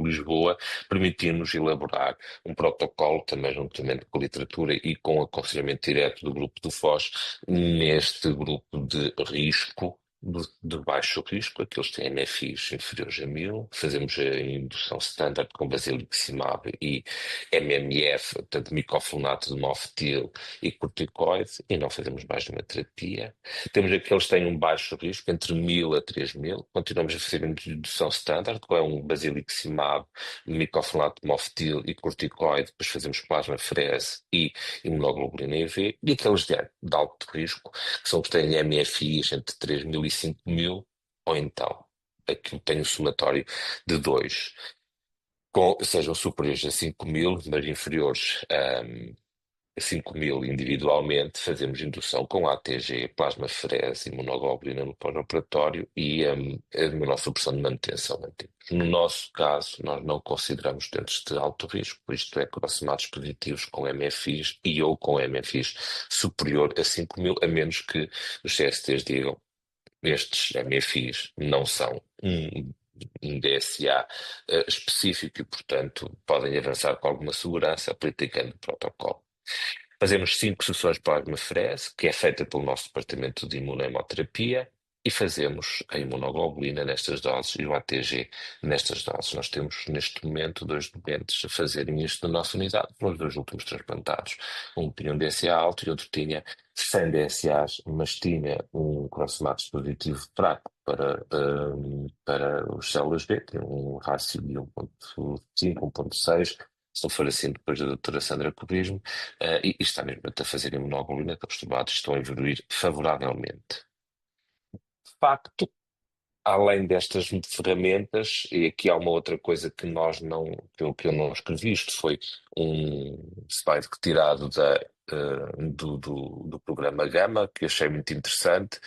Speaker 2: Lisboa, permitindo-nos elaborar um protocolo, também juntamente com a literatura e com o aconselhamento direto do grupo do FOS, neste grupo de risco, de baixo risco, aqueles que têm MFIs inferiores a 1.000. Fazemos a indução standard com basiliximab e MMF, portanto, micofluonato de mofetil e corticoide, e não fazemos mais nenhuma terapia. Temos aqueles que têm um baixo risco, entre 1.000 a 3.000. Continuamos a fazer a indução standard, com um basiliximab, micofluonato de mofetil e corticoide. Depois fazemos plasmaferese e imunoglobulina EV. E aqueles de alto risco, que são os que têm MFIs entre 3.000 e 5.000, ou então aquilo tem um somatório de 2, sejam superiores a 5.000, mas inferiores a 5.000 individualmente. Fazemos indução com ATG, plasmaferese, imunoglobulina no pós-operatório e a imunossupressão de manutenção. No nosso caso, nós não consideramos doentes de alto risco, isto é, crossmatos positivos com MFIs e ou com MFIs superior a 5.000, a menos que os CSTs digam estes MFIs não são um DSA específico e, portanto, podem avançar com alguma segurança aplicando o protocolo. Fazemos 5 sessões de plasmaferese, que é feita pelo nosso departamento de imunohemoterapia, e fazemos a imunoglobulina nestas doses e o ATG nestas doses. Nós temos, neste momento, 2 doentes a fazerem isto na nossa unidade, nos 2 últimos transplantados. Um tinha um DSA alto e outro tinha 100 DSAs, mas tinha um cross-match positivo fraco. para os células B, tem um rácio de 1,5, 1,6, se não for assim, depois da doutora Sandra Cobrismo, e está mesmo a fazer imunoglobulina, que os tubados estão a evoluir favoravelmente. De facto, além destas ferramentas, e aqui há uma outra coisa que nós não, que eu não escrevi, isto foi um slide retirado do programa Gama, que achei muito interessante,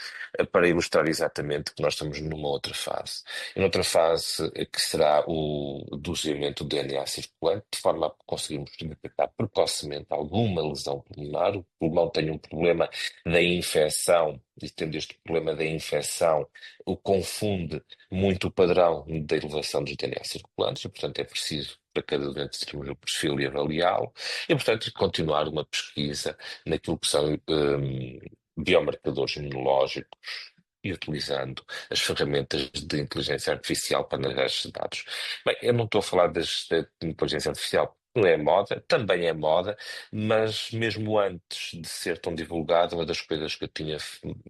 Speaker 2: para ilustrar exatamente que nós estamos numa outra fase. E noutra fase, que será o doseamento do DNA circulante, de forma a conseguirmos detectar precocemente alguma lesão pulmonar. O pulmão tem um problema da infecção, e tendo este problema da infecção, o confunde muito o padrão da elevação dos DNA circulantes, e, portanto, é preciso para cada doente termos o perfil e avaliá-lo, e, portanto, continuar uma pesquisa naquilo que são biomarcadores imunológicos e utilizando as ferramentas de inteligência artificial para analisar estes dados. Bem, eu não estou a falar da inteligência artificial. Não é moda, também é moda, mas mesmo antes de ser tão divulgado, uma das coisas que eu tinha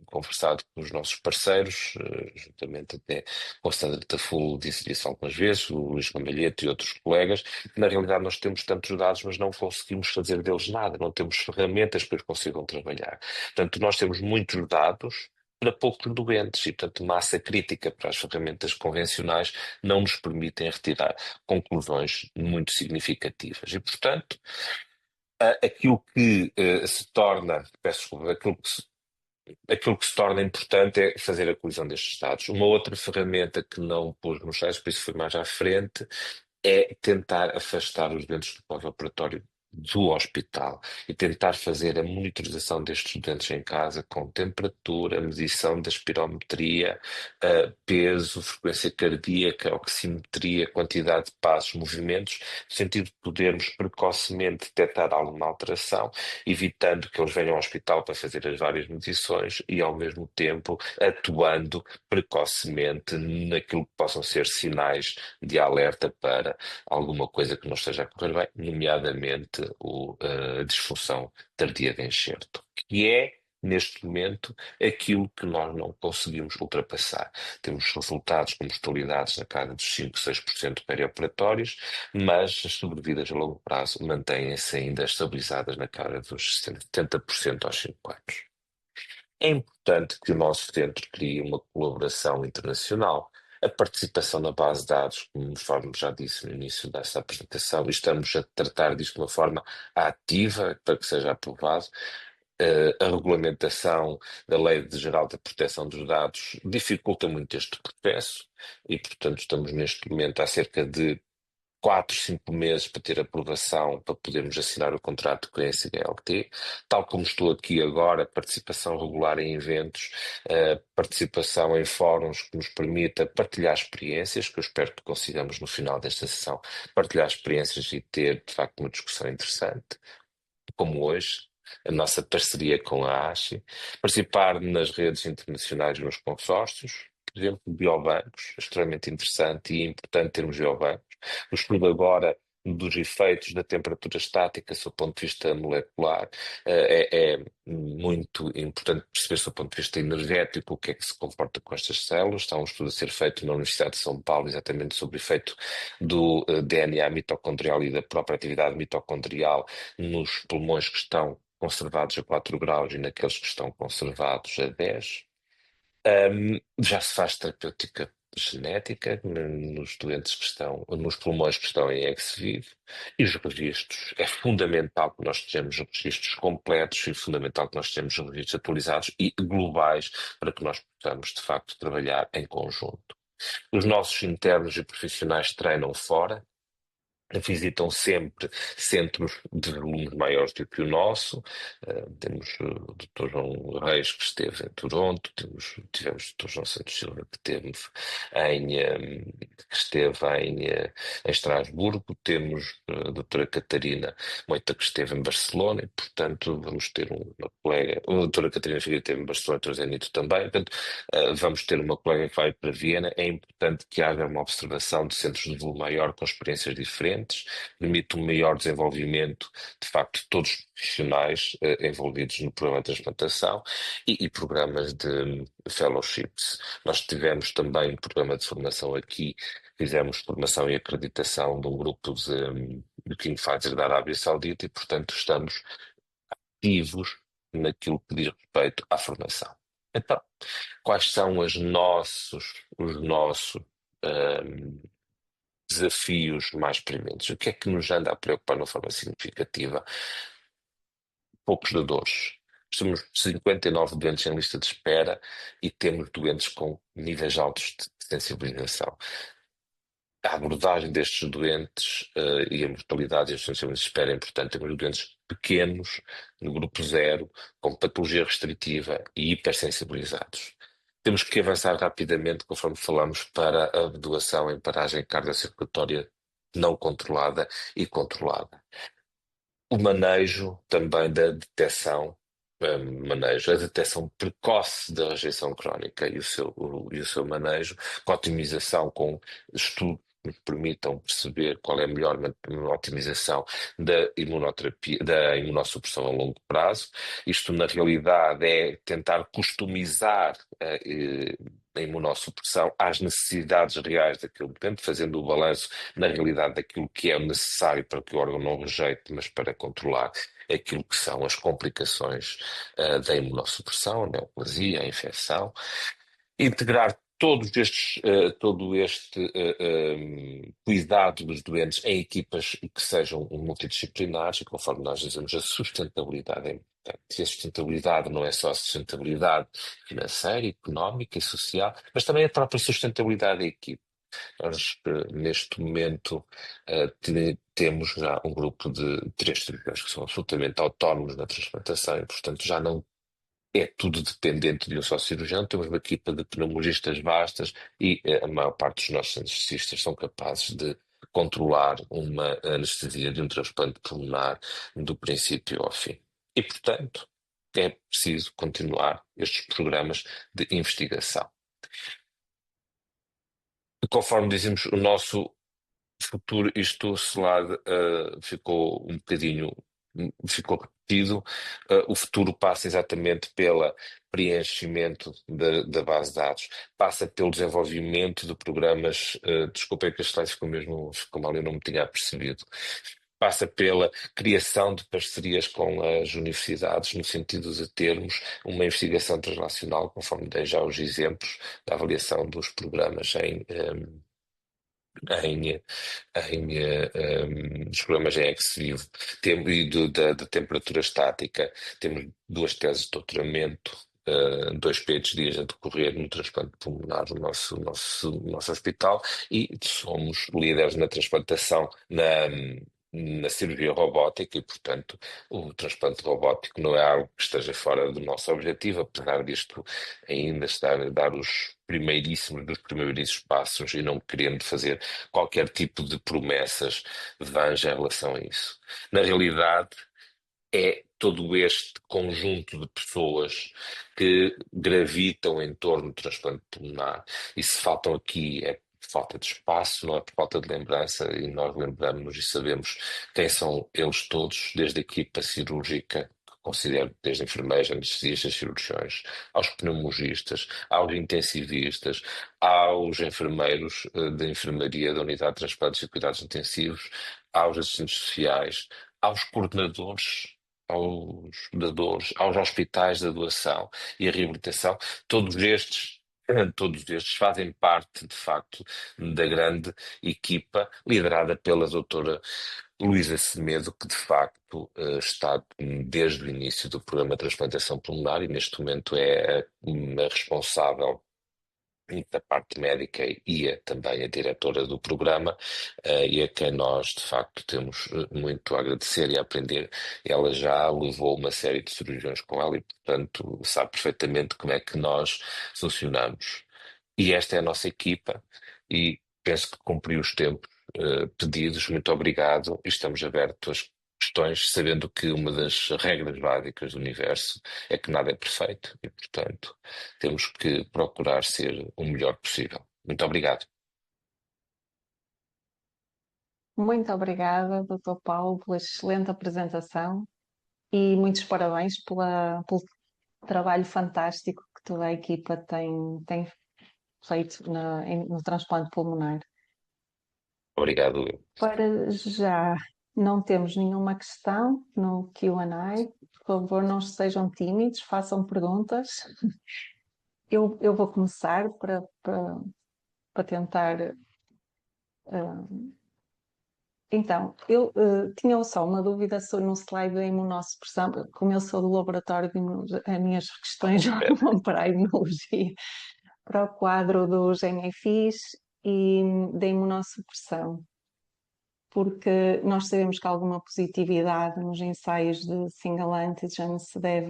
Speaker 2: conversado com os nossos parceiros, juntamente até com a Sandra Tafulo, disse isso algumas vezes, o Luís Ramalhete e outros colegas, que na realidade nós temos tantos dados, mas não conseguimos fazer deles nada, não temos ferramentas que os consigam trabalhar. Portanto, nós temos muitos dados para poucos doentes e, portanto, massa crítica para as ferramentas convencionais não nos permitem retirar conclusões muito significativas. E, portanto, aquilo que se torna, peço desculpa, aquilo que se torna importante é fazer a colisão destes dados. Uma outra ferramenta que não pus nos sites, por isso foi mais à frente, é tentar afastar os doentes do pós-operatório do hospital e tentar fazer a monitorização destes doentes em casa com temperatura, medição da espirometria, peso, frequência cardíaca, oximetria, quantidade de passos, movimentos, no sentido de podermos precocemente detectar alguma alteração, evitando que eles venham ao hospital para fazer as várias medições e, ao mesmo tempo, atuando precocemente naquilo que possam ser sinais de alerta para alguma coisa que não esteja a correr bem, nomeadamente a disfunção tardia de enxerto, que é, neste momento, aquilo que nós não conseguimos ultrapassar. Temos resultados com mortalidades na casa dos 5, 6% perioperatórios, mas as sobrevidas a longo prazo mantêm-se ainda estabilizadas na casa dos 70% aos 5 anos. É importante que o nosso centro crie uma colaboração internacional. A participação na base de dados, conforme já disse no início desta apresentação, e estamos a tratar disto de uma forma ativa para que seja aprovado. A regulamentação da Lei Geral da Proteção dos Dados dificulta muito este processo e, portanto, estamos neste momento há cerca de 4, 5 meses para ter aprovação para podermos assinar o contrato com a SGLT, tal como estou aqui agora, participação regular em eventos, participação em fóruns que nos permita partilhar experiências, que eu espero que consigamos no final desta sessão partilhar experiências e ter, de facto, uma discussão interessante, como hoje. A nossa parceria com a ASHI, participar nas redes internacionais nos consórcios, por exemplo, biobancos, extremamente interessante e importante termos biobancos. O estudo agora dos efeitos da temperatura estática, do ponto de vista molecular, é muito importante perceber, do ponto de vista energético, o que é que se comporta com estas células. Está um estudo a ser feito na Universidade de São Paulo, exatamente sobre o efeito do DNA mitocondrial e da própria atividade mitocondrial nos pulmões que estão conservados a 4 graus e naqueles que estão conservados a 10. Já se faz terapêutica genética nos doentes que estão, nos pulmões que estão em ex-vivo, e os registros. É fundamental que nós tenhamos registros completos e fundamental que nós tenhamos registros atualizados e globais para que nós possamos, de facto, trabalhar em conjunto. Os nossos internos e profissionais treinam fora, visitam sempre centros de volumes maiores do que o nosso. Temos o Dr. João Reis, que esteve em Toronto, tivemos o Dr. João Santos Silva, que esteve em Estrasburgo, temos a doutora Catarina Moita, que esteve em Barcelona, e, portanto, vamos ter uma colega, a doutora Catarina Figueiredo esteve em Barcelona, o Dr. Zé Nito também, portanto, vamos ter uma colega que vai para Viena. É importante que haja uma observação de centros de voo maior com experiências diferentes. doentes, permite um maior desenvolvimento, de facto, de todos os profissionais envolvidos no programa de transplantação e programas de fellowships. Nós tivemos também um programa de formação aqui, fizemos formação e acreditação de um grupo de King Pfizer da Arábia Saudita e, portanto, estamos ativos naquilo que diz respeito à formação. Então, quais são os nossos ahm, desafios mais prementes? O que é que nos anda a preocupar de uma forma significativa? Poucos dadores. Temos 59 doentes em lista de espera e temos doentes com níveis altos de sensibilização. A abordagem destes doentes e a mortalidade e as funções de espera é importante. Temos doentes pequenos, no grupo zero, com patologia restritiva e hipersensibilizados. Temos que avançar rapidamente, conforme falamos, para a doação em paragem cardiocirculatória não controlada e controlada. O manejo também da detecção, a detecção precoce da rejeição crónica e o seu manejo, com otimização, com estudos que nos permitam perceber qual é a melhor otimização da imunoterapia, da imunossupressão a longo prazo. Isto, na realidade, é tentar customizar a imunossupressão às necessidades reais daquele doente, fazendo o balanço na realidade daquilo que é necessário para que o órgão não rejeite, mas para controlar aquilo que são as complicações da imunossupressão, a neoplasia, a infecção. Integrar todo este cuidado dos doentes em equipas que sejam multidisciplinares e, conforme nós dizemos, a sustentabilidade é importante. E a sustentabilidade não é só a sustentabilidade financeira, económica e social, mas também a própria sustentabilidade da equipe. Nós, neste momento, temos já um grupo de 3 cirurgiões que são absolutamente autónomos na transplantação e, portanto, já não é tudo dependente de um só cirurgião. Temos uma equipa de pneumologistas vastas e a maior parte dos nossos anestesistas são capazes de controlar uma anestesia de um transplante pulmonar do princípio ao fim. E, portanto, é preciso continuar estes programas de investigação. Conforme dizemos, o nosso futuro, isto Celade, ficou um bocadinho, ficou repetido. O futuro passa exatamente pelo preenchimento da base de dados, passa pelo desenvolvimento de programas, desculpem que este slide ficou mal, eu não me tinha percebido. Passa pela criação de parcerias com as universidades, no sentido de termos uma investigação translacional, conforme dei já os exemplos da avaliação dos programas em, dos programas em ex vivo e da temperatura estática. Temos 2 teses de doutoramento, 2 PhDs a decorrer no transplante pulmonar do nosso hospital e somos líderes na transplantação na cirurgia robótica e, portanto, o transplante robótico não é algo que esteja fora do nosso objetivo, apesar disto ainda estar a dar os primeiríssimos passos e não querendo fazer qualquer tipo de promessas vãs em relação a isso. Na realidade, é todo este conjunto de pessoas que gravitam em torno do transplante pulmonar. E se faltam aqui é por falta de espaço, não é por falta de lembrança, e nós lembramos e sabemos quem são eles todos, desde a equipa cirúrgica, que considero desde enfermeiros, anestesistas, cirurgiões, aos pneumologistas, aos intensivistas, aos enfermeiros da enfermaria da unidade de transplantes e cuidados intensivos, aos assistentes sociais, aos coordenadores, aos dadores, aos hospitais da doação e a reabilitação, todos estes, todos estes fazem parte, de facto, da grande equipa liderada pela doutora Luísa Semedo, que de facto está desde o início do programa de transplantação pulmonar e neste momento é a responsável da parte médica e também a diretora do programa, e a quem nós, de facto, temos muito a agradecer e a aprender. Ela já levou uma série de cirurgiões com ela e, portanto, sabe perfeitamente como é que nós funcionamos. E esta é a nossa equipa e penso que cumpriu os tempos pedidos. Muito obrigado e estamos abertos às questões, sabendo que uma das regras básicas do universo é que nada é perfeito e, portanto, temos que procurar ser o melhor possível. Muito obrigado.
Speaker 1: Muito obrigada, Dr. Paulo, pela excelente apresentação e muitos parabéns pelo trabalho fantástico que toda a equipa tem feito no transplante pulmonar.
Speaker 2: Obrigado.
Speaker 1: Para já não temos nenhuma questão no Q&A. Por favor, não sejam tímidos, façam perguntas. Eu vou começar para tentar. Então, eu tinha só uma dúvida sobre no slide da imunossupressão. Como eu sou do laboratório de imunologia, as minhas questões
Speaker 2: É,
Speaker 1: vão para a imunologia, para o quadro dos MFIs e da imunossupressão, porque nós sabemos que alguma positividade nos ensaios de single antigen se deve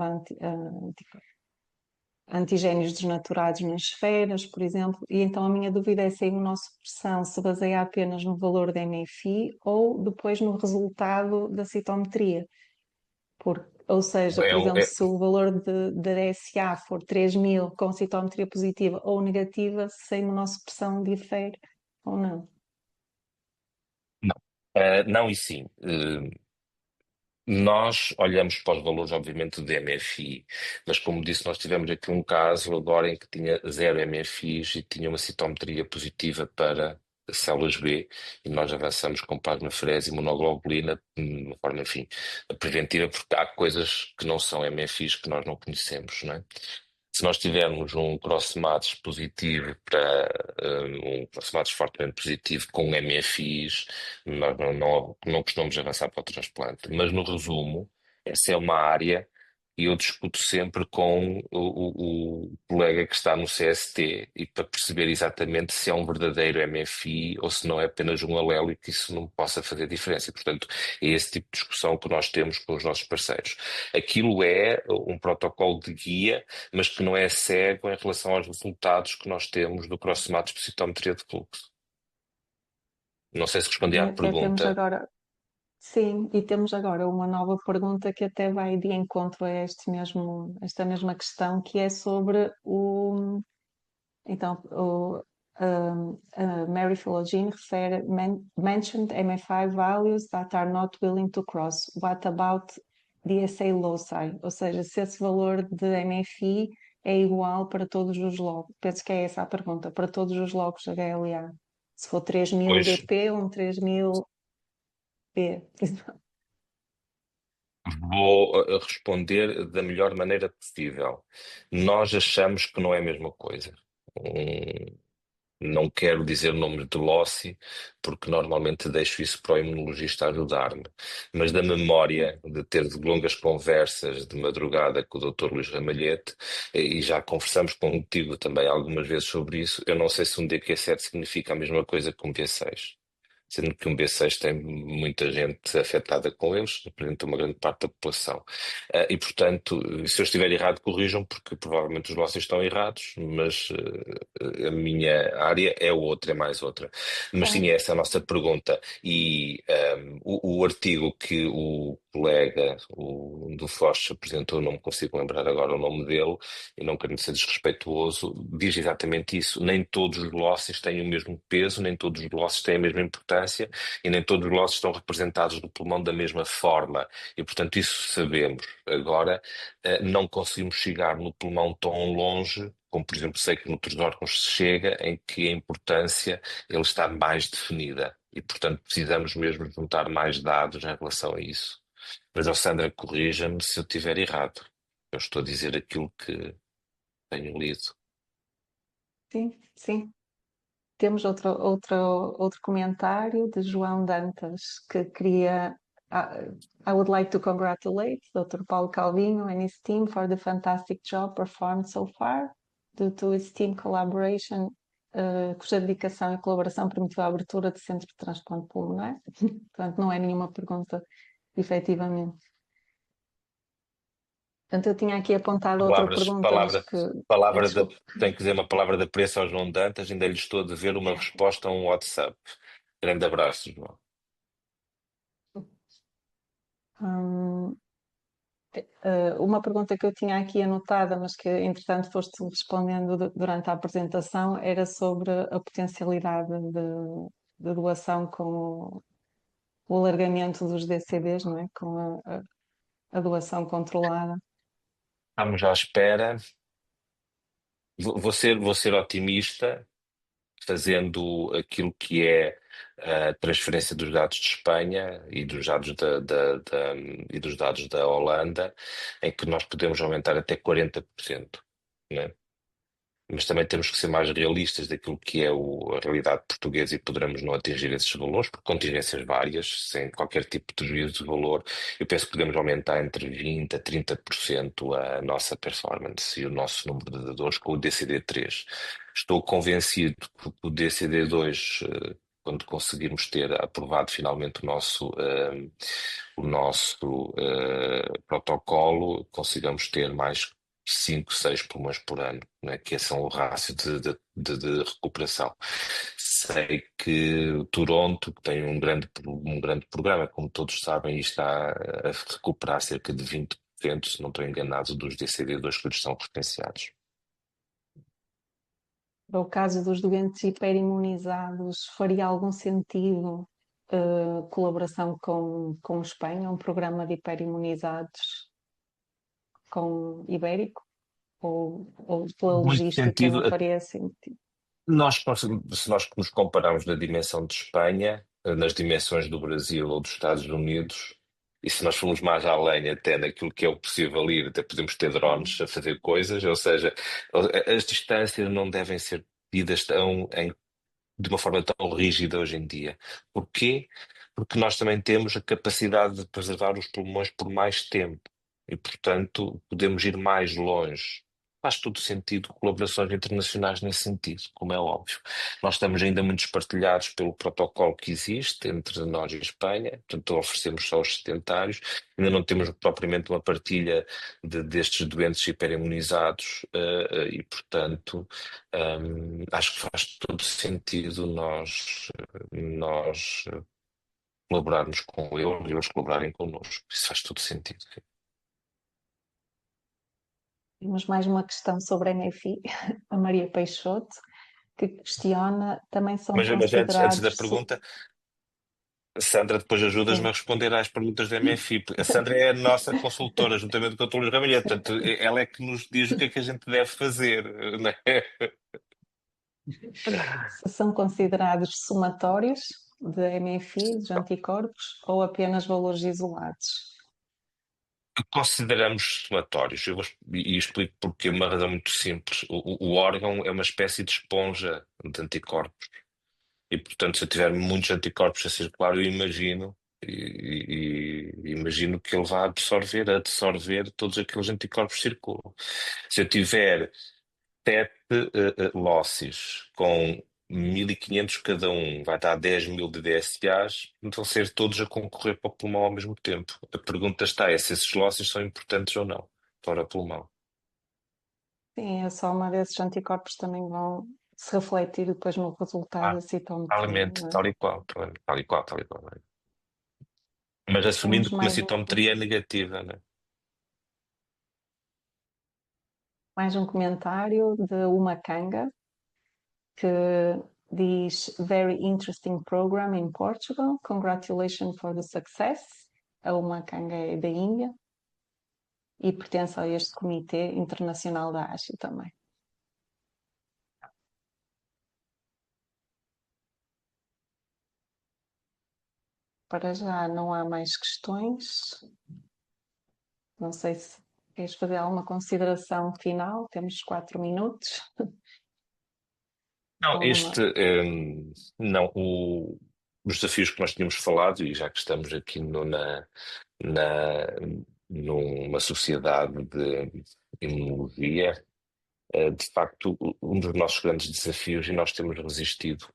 Speaker 1: antigénios desnaturados nas esferas, por exemplo, e então a minha dúvida é se a imunossupressão se baseia apenas no valor da MFI ou depois no resultado da citometria. Ou seja,
Speaker 2: é,
Speaker 1: por
Speaker 2: um-
Speaker 1: exemplo,
Speaker 2: é-
Speaker 1: se o valor da SA for 3.000 com citometria positiva ou negativa, se a imunossupressão difere ou não.
Speaker 2: não. Não e sim. Nós olhamos para os valores, obviamente, de MFI, mas como disse, nós tivemos aqui um caso agora em que tinha zero MFIs e tinha uma citometria positiva para células B, e nós avançamos com plasmaférese e imunoglobulina, de uma forma, enfim, preventiva, porque há coisas que não são MFIs que nós não conhecemos, não é? Se nós tivermos um cross-match positivo um cross-match fortemente positivo com MFIs, nós não costumamos avançar para o transplante. Mas no resumo, essa é uma área e eu discuto sempre com o colega que está no CST e para perceber exatamente se é um verdadeiro MFI ou se não é apenas um alelo e que isso não possa fazer diferença. E, portanto, é esse tipo de discussão que nós temos com os nossos parceiros. Aquilo é um protocolo de guia, mas que não é cego em relação aos resultados que nós temos do cross-match de citometria de fluxo. Não sei se respondi
Speaker 1: E
Speaker 2: à
Speaker 1: até temos
Speaker 2: pergunta.
Speaker 1: agora, sim, e temos agora uma nova pergunta que até vai de encontro a esta mesma questão, que é sobre então, a Mary Philogene refere mentioned MFI values that are not willing to cross. What about DSA loci? Ou seja, se esse valor de MFI é igual para todos os logos. Penso que é essa a pergunta, para todos os logos HLA. Se for 3.000
Speaker 2: Pois
Speaker 1: DP ou um 3.000 B.
Speaker 2: vou responder da melhor maneira possível. Nós achamos que não é a mesma coisa. Não quero dizer nomes de Lossi, porque normalmente deixo isso para o imunologista ajudar-me. Mas da memória de ter longas conversas de madrugada com o Dr. Luís Ramalhete, e já conversamos contigo também algumas vezes sobre isso, eu não sei se um DQ7 significa a mesma coisa que um B6. Sendo que um B6 tem muita gente afetada com eles, representa uma grande parte da população. E, portanto, se eu estiver errado, corrijam, porque provavelmente os vossos estão errados, mas a minha área é outra, é mais outra. Mas sim,
Speaker 1: Certo.
Speaker 2: essa é a nossa pergunta. E o artigo que o colega do Foz apresentou, não me consigo lembrar agora o nome dele, e não querendo ser desrespeituoso, diz exatamente isso. Nem todos os glossos têm o mesmo peso, nem todos os glossos têm a mesma importância e nem todos os glossos estão representados no pulmão da mesma forma. E, portanto, isso sabemos. Agora, não conseguimos chegar no pulmão tão longe, como, por exemplo, sei que noutros órgãos se chega, em que a importância ele está mais definida. E, portanto, precisamos mesmo juntar mais dados em relação a isso. Mas, ó Sandra, corrija-me se eu estiver errado. Eu estou a dizer aquilo que tenho lido.
Speaker 1: Sim, sim. Temos outro comentário de João Dantas que queria. ah, I would like to congratulate Dr. Paulo Calvinho and his team for the fantastic job performed so far, due to his team collaboration, cuja dedicação e colaboração permitiu a abertura de centros de transplante pulmonar. Portanto, não é nenhuma pergunta, efetivamente. Portanto, eu tinha aqui apontado outra
Speaker 2: Palavras,
Speaker 1: pergunta, mas
Speaker 2: palavra,
Speaker 1: que.
Speaker 2: palavra de,
Speaker 1: Desculpe.
Speaker 2: tenho que dizer uma palavra de apreço ao João Dantas, ainda lhe estou a dever uma resposta a um WhatsApp. Grande abraço, João.
Speaker 1: Hum, uma pergunta que eu tinha aqui anotada, mas que entretanto foste respondendo durante a apresentação, era sobre a potencialidade de doação com o alargamento dos DCDs, não é? Com a doação controlada.
Speaker 2: Estamos à espera. Vou ser otimista, fazendo aquilo que é a transferência dos dados de Espanha e dos dados e dos dados da Holanda, em que nós podemos aumentar até 40%, né? Mas também temos que ser mais realistas daquilo que é a realidade portuguesa e poderemos não atingir esses valores, por contingências várias, sem qualquer tipo de juízo de valor. Eu penso que podemos aumentar entre 20% a 30% a nossa performance e o nosso número de dadores com o DCD-3. Estou convencido que o DCD-2, quando conseguirmos ter aprovado finalmente o nosso protocolo, consigamos ter mais 5, 6 pulmões por ano, né? Que esse é o rácio de recuperação. Sei que Toronto que tem um grande programa, como todos sabem, e está a recuperar cerca de 20%, se não estou enganado, dos DCD2 que lhes estão referenciados.
Speaker 1: Para o caso dos doentes hiperimunizados, faria algum sentido colaboração com Espanha, um programa de hiperimunizados com Ibérico? Ou pela
Speaker 2: Muito
Speaker 1: logística não
Speaker 2: sentido.
Speaker 1: faria sentido?
Speaker 2: Se nós nos compararmos na dimensão de Espanha, nas dimensões do Brasil ou dos Estados Unidos, e se nós formos mais além até naquilo que é o possível ir, até podemos ter drones a fazer coisas, ou seja, as distâncias não devem ser medidas de uma forma tão rígida hoje em dia. Porquê? Porque nós também temos a capacidade de preservar os pulmões por mais tempo e, portanto, podemos ir mais longe. Faz todo sentido colaborações internacionais nesse sentido, como é óbvio. Nós estamos ainda muito espartilhados pelo protocolo que existe entre nós e a Espanha, portanto, oferecemos só aos sedentários, ainda não temos propriamente uma partilha destes doentes hiperimunizados, e, portanto, acho que faz todo sentido nós colaborarmos com eles e eles colaborarem connosco. Isso faz todo sentido.
Speaker 1: Temos mais uma questão sobre a NFI, a Maria Peixoto, que questiona, também são
Speaker 2: Mas antes da
Speaker 1: considerados.
Speaker 2: pergunta, Sandra, depois ajudas-me a
Speaker 1: Sim,
Speaker 2: responder às perguntas da MFI. A Sandra é a nossa consultora, juntamente com o Dr. Luís Ramalhete. Portanto, ela é que nos diz o que a gente deve fazer, não é?
Speaker 1: são considerados somatórios de MFI, dos anticorpos, ou apenas valores isolados?
Speaker 2: Consideramos somatórios. E explico porquê, uma razão muito simples. O órgão é uma espécie de esponja de anticorpos. E, portanto, se eu tiver muitos anticorpos a circular, eu imagino, imagino que ele vai absorver todos aqueles anticorpos que circulam. Se eu tiver 7 losses com 1.500 cada um, vai dar 10.000 de DSAs, vão ser todos a concorrer para o pulmão ao mesmo tempo. A pergunta está é se esses losses são importantes ou não para o pulmão.
Speaker 1: Sim, a soma desses anticorpos também vão se refletir depois no resultado da
Speaker 2: Ah,
Speaker 1: citometria,
Speaker 2: Claramente,
Speaker 1: não é?
Speaker 2: tal e qual, tal e qual, tal e qual. Mas assumindo
Speaker 1: Temos
Speaker 2: que a citometria é negativa, né?
Speaker 1: mais um comentário de uma canga que diz Very interesting program in Portugal. Congratulations for the success. A uma canga é da Índia e pertence a este Comitê Internacional da ASHI também. Para já não há mais questões. Não sei se queres fazer alguma consideração final. Temos 4 minutos.
Speaker 2: Não,
Speaker 1: Alguma...
Speaker 2: não, os desafios que nós tínhamos falado, e já que estamos aqui na, numa sociedade de imunologia, de facto, um dos nossos grandes desafios, e nós temos resistido,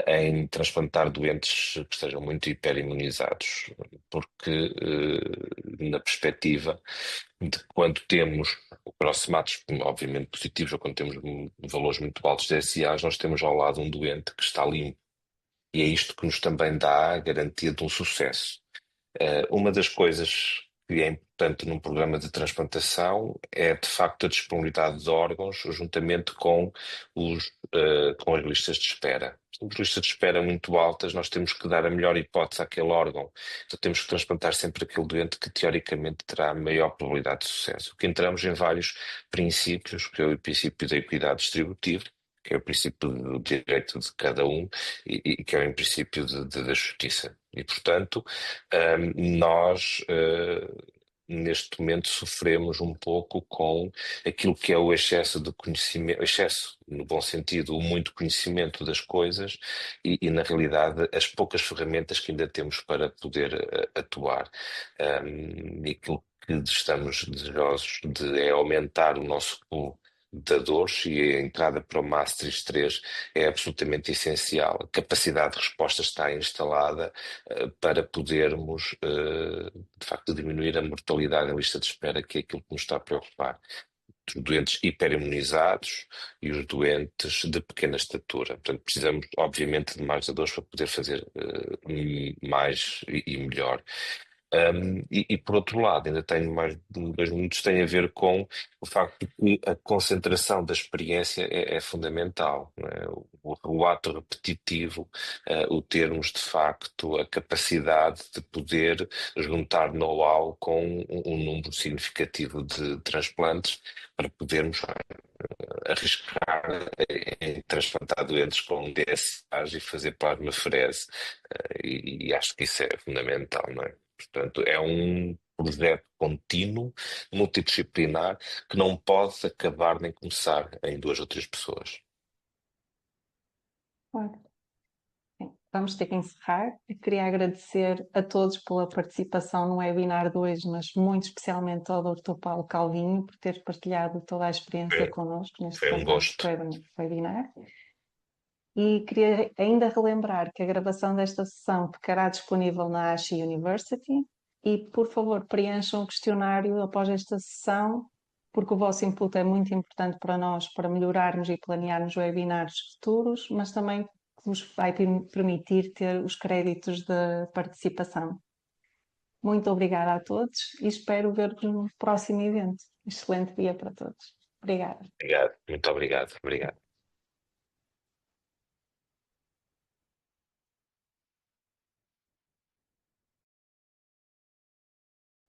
Speaker 2: em transplantar doentes que estejam muito hiperimunizados, porque, na perspectiva de quando temos aproximados, obviamente positivos, ou quando temos valores muito altos de SIAs, nós temos ao lado um doente que está limpo. E é isto que nos também dá a garantia de um sucesso. Uma das coisas que é importante num programa de transplantação é, de facto, a disponibilidade de órgãos juntamente com com as listas de espera. As listas de espera muito altas, nós temos que dar a melhor hipótese àquele órgão. Então temos que transplantar sempre aquele doente que teoricamente terá a maior probabilidade de sucesso. Que entramos em vários princípios, que é o princípio da equidade distributiva, que é o princípio do direito de cada um e que é o princípio da justiça. E, portanto, nós, neste momento, sofremos um pouco com aquilo que é o excesso de conhecimento, excesso, no bom sentido, o muito conhecimento das coisas na realidade, as poucas ferramentas que ainda temos para poder atuar. E aquilo que estamos desejosos de é aumentar o nosso pool de dadores e a entrada para o Maastricht 3 é absolutamente essencial. A capacidade de resposta está instalada para podermos, de facto, diminuir a mortalidade em lista de espera, que é aquilo que nos está a preocupar. Os doentes hiperimunizados e os doentes de pequena estatura. Portanto, precisamos, obviamente, de mais dadores para poder fazer mais e melhor. Por outro lado, ainda tenho mais 2 minutos, tem a ver com o facto de que a concentração da experiência é fundamental, não é? O ato repetitivo, o termos de facto a capacidade de poder juntar know-how com um número significativo de transplantes para podermos arriscar em transplantar doentes com DSAs e fazer plasmaferese. E acho que isso é fundamental, não é? Portanto, é um projeto contínuo, multidisciplinar, que não pode acabar nem começar em 2 ou 3 pessoas.
Speaker 1: Claro. Sim. Vamos ter que encerrar. Eu queria agradecer a todos pela participação no webinar de hoje, mas muito especialmente ao Dr. Paulo Calvinho por ter partilhado toda a experiência
Speaker 2: Foi,
Speaker 1: connosco neste
Speaker 2: foi um
Speaker 1: fantástico
Speaker 2: gosto.
Speaker 1: webinar. E queria ainda relembrar que a gravação desta sessão ficará disponível na ASHI University e, por favor, preencham o questionário após esta sessão, porque o vosso input é muito importante para nós, para melhorarmos e planearmos webinars futuros, mas também vos vai permitir ter os créditos de participação. Muito obrigada a todos e espero ver-vos no próximo evento. Excelente dia para todos. Obrigada.
Speaker 2: Obrigado, muito obrigado. Obrigado.